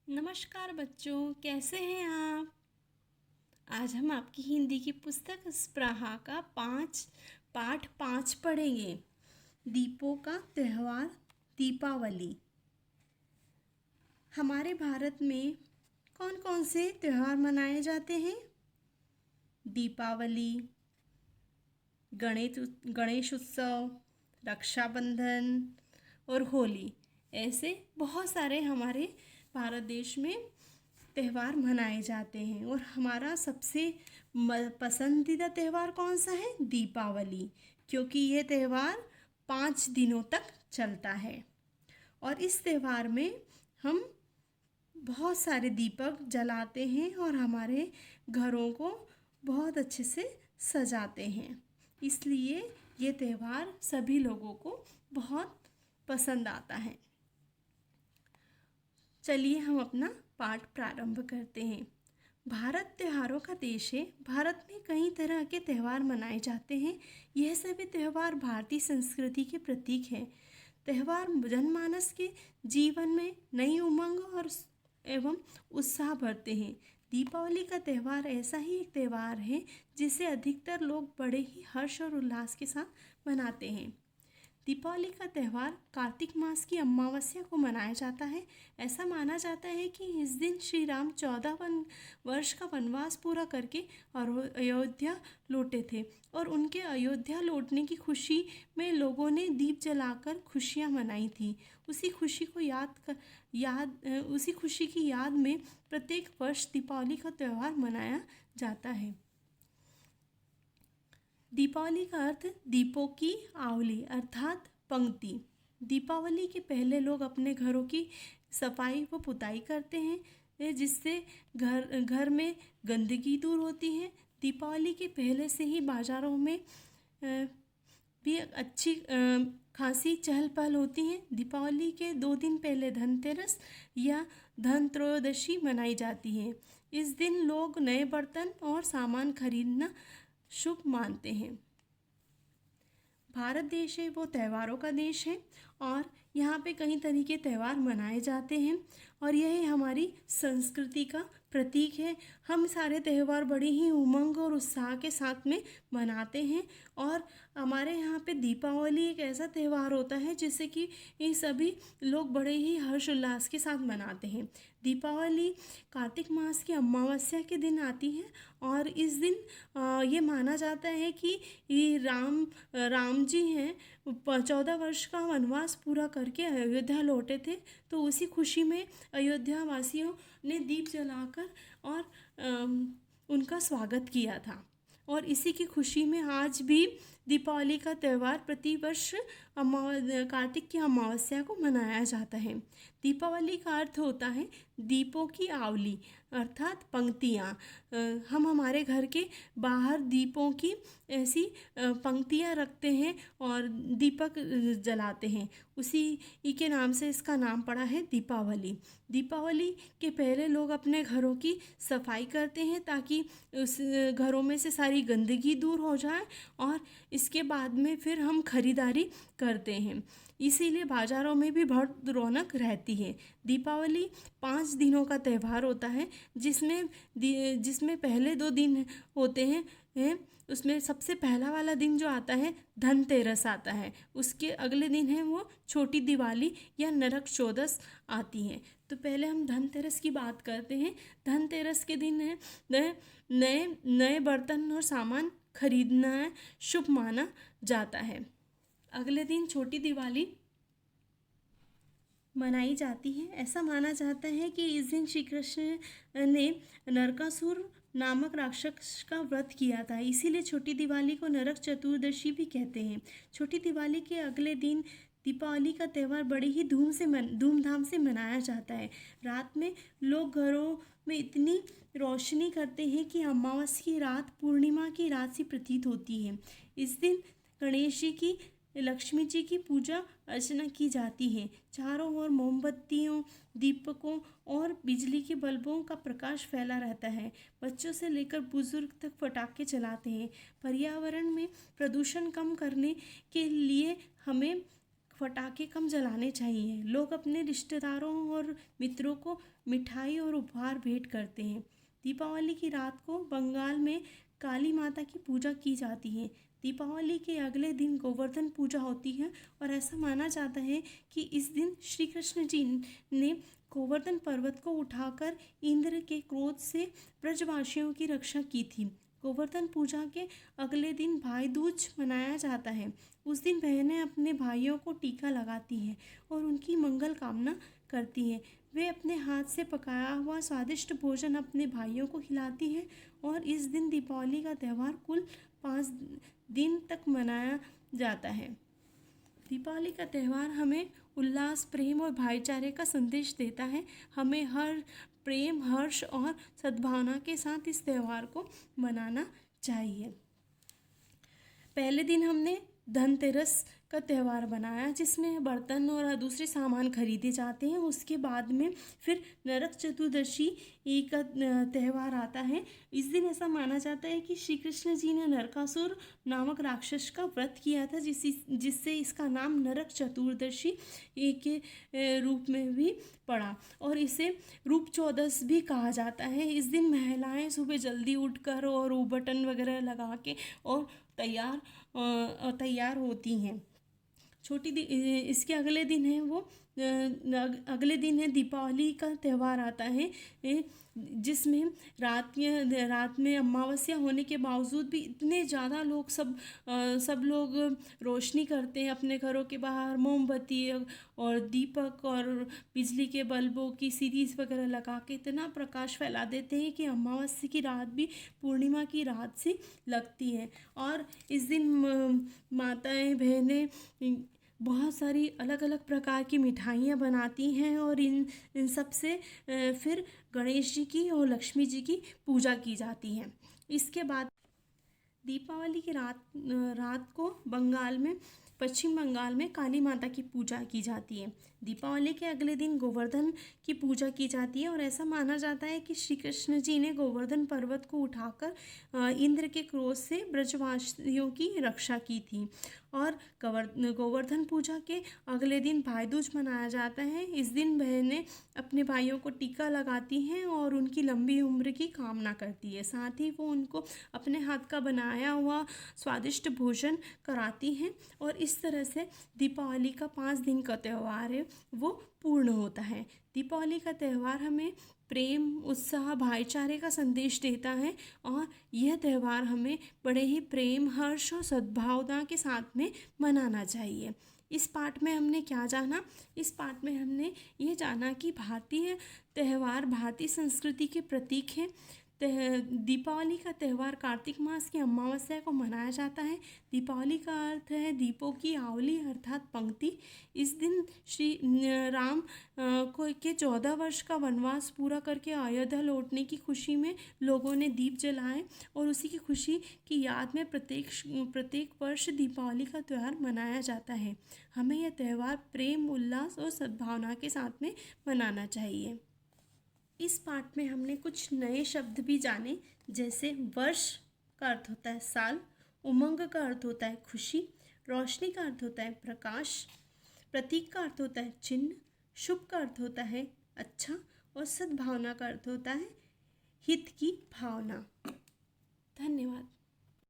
नमस्कार बच्चों, कैसे हैं आप। आज हम आपकी हिंदी की पुस्तक स्पृहा का पाठ 5 पढ़ेंगे। दीपों का त्यौहार दीपावली। हमारे भारत में कौन कौन से त्यौहार मनाए जाते हैं? दीपावली, गणेश उत्सव, रक्षाबंधन और होली। ऐसे बहुत सारे हमारे भारत देश में त्यौहार मनाए जाते हैं और हमारा सबसे पसंदीदा त्यौहार कौन सा है? दीपावली, क्योंकि ये त्यौहार 5 दिनों तक चलता है। और इस त्यौहार में हम बहुत सारे दीपक जलाते हैं और हमारे घरों को बहुत अच्छे से सजाते हैं। इसलिए ये त्यौहार सभी लोगों को बहुत पसंद आता है। चलिए हम अपना पाठ प्रारंभ करते हैं। भारत त्योहारों का देश है। भारत में कई तरह के त्यौहार मनाए जाते हैं। यह सभी त्यौहार भारतीय संस्कृति के प्रतीक हैं। त्यौहार जनमानस के जीवन में नई उमंग और एवं उत्साह भरते हैं। दीपावली का त्यौहार ऐसा ही एक त्यौहार है जिसे अधिकतर लोग बड़े ही हर्ष और उल्लास के साथ मनाते हैं। दीपावली का त्यौहार कार्तिक मास की अमावस्या को मनाया जाता है। ऐसा माना जाता है कि इस दिन श्री राम 14 वर्ष का वनवास पूरा करके और अयोध्या लौटे थे और उनके अयोध्या लौटने की खुशी में लोगों ने दीप जलाकर खुशियां मनाई थी। उसी खुशी की याद में प्रत्येक वर्ष दीपावली का त्यौहार मनाया जाता है। दीपावली का अर्थ दीपों की आवली अर्थात पंक्ति। दीपावली के पहले लोग अपने घरों की सफाई व पुताई करते हैं जिससे घर में गंदगी दूर होती है। दीपावली के पहले से ही बाज़ारों में भी अच्छी खासी चहल पहल होती है। दीपावली के 2 दिन पहले धनतेरस या धन त्रयोदशी मनाई जाती है। इस दिन लोग नए बर्तन और सामान खरीदना शुभ मानते हैं। भारत देश है वो त्योहारों का देश है और यहाँ पे कई तरह के त्यौहार मनाए जाते हैं और यह हमारी संस्कृति का प्रतीक है। हम सारे त्यौहार बड़ी ही उमंग और उत्साह के साथ में मनाते हैं और हमारे यहाँ पे दीपावली एक ऐसा त्यौहार होता है जिससे कि ये सभी लोग बड़े ही हर्ष उल्लास के साथ मनाते हैं। दीपावली कार्तिक मास की अमावस्या के दिन आती है और इस दिन ये माना जाता है कि ये राम जी हैं 14 वर्ष का वनवास पूरा करके अयोध्या लौटे थे, तो उसी खुशी में अयोध्या वासियों ने दीप जलाकर और उनका स्वागत किया था। और इसी की खुशी में आज भी दीपावली का त्यौहार प्रतिवर्ष कार्तिक की अमावस्या को मनाया जाता है। दीपावली का अर्थ होता है दीपों की आवली अर्थात पंक्तियाँ। हम हमारे घर के बाहर दीपों की ऐसी पंक्तियाँ रखते हैं और दीपक जलाते हैं। उसी के नाम से इसका नाम पड़ा है दीपावली। दीपावली के पहले लोग अपने घरों की सफाई करते हैं ताकि उस घरों में से सारी गंदगी दूर हो जाए और इसके बाद में फिर हम खरीदारी करते हैं। इसीलिए बाज़ारों में भी बहुत रौनक रहती है। दीपावली 5 दिनों का त्यौहार होता है जिसमें पहले 2 दिन होते हैं। उसमें सबसे पहला वाला दिन जो आता है धनतेरस आता है। उसके अगले दिन है वो छोटी दिवाली या नरक चौदस आती है। तो पहले हम धनतेरस की बात करते हैं। धनतेरस के दिन है नए बर्तन और सामान खरीदना शुभ माना जाता है। अगले दिन छोटी दिवाली मनाई जाती है। ऐसा माना जाता है कि इस दिन श्री कृष्ण ने नरकासुर नामक राक्षस का व्रत किया था, इसीलिए छोटी दिवाली को नरक चतुर्दशी भी कहते हैं। छोटी दिवाली के अगले दिन दीपावली का त्यौहार बड़ी ही धूमधाम से मनाया जाता है। रात में लोग घरों में इतनी रोशनी करते हैं कि अमावस्या की रात पूर्णिमा की रात सी प्रतीत होती है। इस दिन गणेश जी की लक्ष्मी जी की पूजा अर्चना की जाती है। चारों ओर मोमबत्तियों, दीपकों और बिजली के बल्बों का प्रकाश फैला रहता है। बच्चों से लेकर बुजुर्ग तक पटाखे चलाते हैं। पर्यावरण में प्रदूषण कम करने के लिए हमें पटाखे कम जलाने चाहिए। लोग अपने रिश्तेदारों और मित्रों को मिठाई और उपहार भेंट करते हैं। दीपावली की रात को बंगाल में काली माता की पूजा की जाती है। दीपावली के अगले दिन गोवर्धन पूजा होती है और ऐसा माना जाता है कि इस दिन श्री कृष्ण जी ने गोवर्धन पर्वत को उठाकर इंद्र के क्रोध से ब्रजवासियों की रक्षा की थी। गोवर्धन पूजा के अगले दिन भाई दूज मनाया जाता है। उस दिन बहनें अपने भाइयों को टीका लगाती हैं और उनकी मंगल कामना करती हैं। वे अपने हाथ से पकाया हुआ स्वादिष्ट भोजन अपने भाइयों को खिलाती हैं और इस दिन दीपावली का त्यौहार कुल 5 दिन तक मनाया जाता है। दीपावली का त्यौहार हमें उल्लास, प्रेम और भाईचारे का संदेश देता है। हमें हर प्रेम, हर्ष और सद्भावना के साथ इस त्यौहार को मनाना चाहिए। पहले दिन हमने धनतेरस का त्यौहार बनाया, जिसमें बर्तन और दूसरे सामान खरीदे जाते हैं। उसके बाद में फिर नरक चतुर्दशी का त्यौहार आता है। इस दिन ऐसा माना जाता है कि श्री कृष्ण जी ने नरकासुर नामक राक्षस का व्रत किया था, जिससे इसका नाम नरक चतुर्दशी के रूप में भी पड़ा और इसे रूप चौदस भी कहा जाता है। इस दिन महिलाएं सुबह जल्दी उठकर और बटन वगैरह लगा के और तैयार होती हैं। इसके अगले दिन है अगले दिन है दीपावली का त्यौहार आता है, जिसमें रात में अमावस्या होने के बावजूद भी इतने ज़्यादा लोग सब लोग रोशनी करते हैं अपने घरों के बाहर। मोमबत्ती और दीपक और बिजली के बल्बों की सीरीज वगैरह लगा के इतना प्रकाश फैला देते हैं कि अमावस्या की रात भी पूर्णिमा की रात सी लगती है। और इस दिन माताएं, बहनें बहुत सारी अलग अलग प्रकार की मिठाइयाँ बनाती हैं और इन सब से फिर गणेश जी की और लक्ष्मी जी की पूजा की जाती है। इसके बाद दीपावली की रात को पश्चिम बंगाल में काली माता की पूजा की जाती है। दीपावली के अगले दिन गोवर्धन की पूजा की जाती है और ऐसा माना जाता है कि श्री कृष्ण जी ने गोवर्धन पर्वत को उठाकर इंद्र के क्रोध से ब्रजवासियों की रक्षा की थी। और गोवर्धन पूजा के अगले दिन भाई दूज मनाया जाता है। इस दिन बहनें अपने भाइयों को टीका लगाती हैं और उनकी लंबी उम्र की कामना करती है। साथ ही वो उनको अपने हाथ का बनाया हुआ स्वादिष्ट भोजन कराती हैं और इस तरह से दीपावली का 5 दिन का त्यौहार है वो पूर्ण होता है। दीपावली का त्यौहार हमें प्रेम, उत्साह, भाईचारे का संदेश देता है और यह त्यौहार हमें बड़े ही प्रेम, हर्ष और सद्भावना के साथ में मनाना चाहिए। इस पाठ में हमने क्या जाना? इस पाठ में हमने ये जाना कि भारतीय त्यौहार भारतीय संस्कृति के प्रतीक हैं। दीपावली का त्यौहार कार्तिक मास की अमावस्या को मनाया जाता है। दीपावली का अर्थ है दीपों की आवली अर्थात पंक्ति। इस दिन श्री राम के 14 वर्ष का वनवास पूरा करके अयोध्या लौटने की खुशी में लोगों ने दीप जलाए और उसी की खुशी की याद में प्रत्येक वर्ष दीपावली का त्यौहार मनाया जाता है। हमें यह त्यौहार प्रेम, उल्लास और सद्भावना के साथ में मनाना चाहिए। इस पाठ में हमने कुछ नए शब्द भी जाने, जैसे वर्ष का अर्थ होता है साल, उमंग का अर्थ होता है खुशी, रोशनी का अर्थ होता है प्रकाश, प्रतीक का अर्थ होता है चिन्ह, शुभ का अर्थ होता है अच्छा और सद्भावना का अर्थ होता है हित की भावना। धन्यवाद।